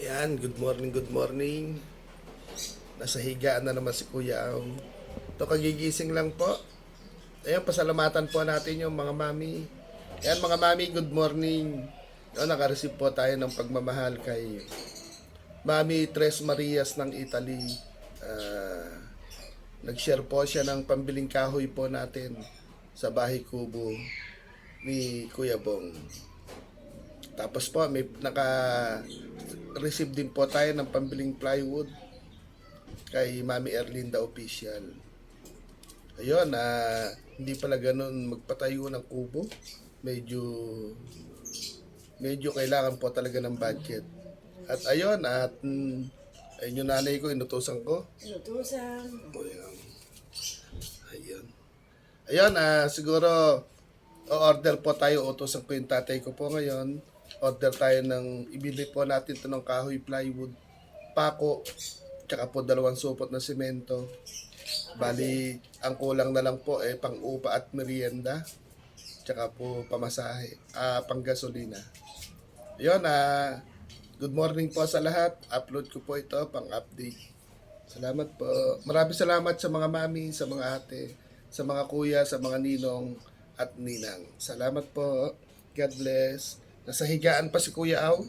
Ayan, good morning, good morning. Nasa higaan na naman si Kuya Aw. Ito kagigising lang po. Ayan, pasalamatan po natin yung mga mami. Ayan mga mami, good morning. Ayan, nakareceive po tayo ng pagmamahal kay Mami Tres Marias ng Italy. Nag-share po siya ng pambiling kahoy po natin sa bahay kubo ni Kuya Bong. Tapos po, may naka-receive din po tayo ng pambiling plywood kay Mami Erlinda Official. Ayun, hindi pala ganun magpatayo ng kubo. Medyo medyo kailangan po talaga ng budget. At ayun, ayun yung nanay ko, inutusan ko. Inutusan. Ayun. Ayun. Ayun, siguro o-order po tayo, utusan ko yung tatay ko po ngayon. Order tayo ng, ibili po natin ito ng kahoy plywood, pako, tsaka po 2 supot na semento. Bali, ang kulang na lang po pang-upa at merienda, tsaka po pamasahe, pang-gasolina. Yun, good morning po sa lahat. Upload ko po ito pang-update. Salamat po. Maraming salamat sa mga mami, sa mga ate, sa mga kuya, sa mga ninong at ninang. Salamat po. God bless. Nasa higaan pa si Kuya Aw.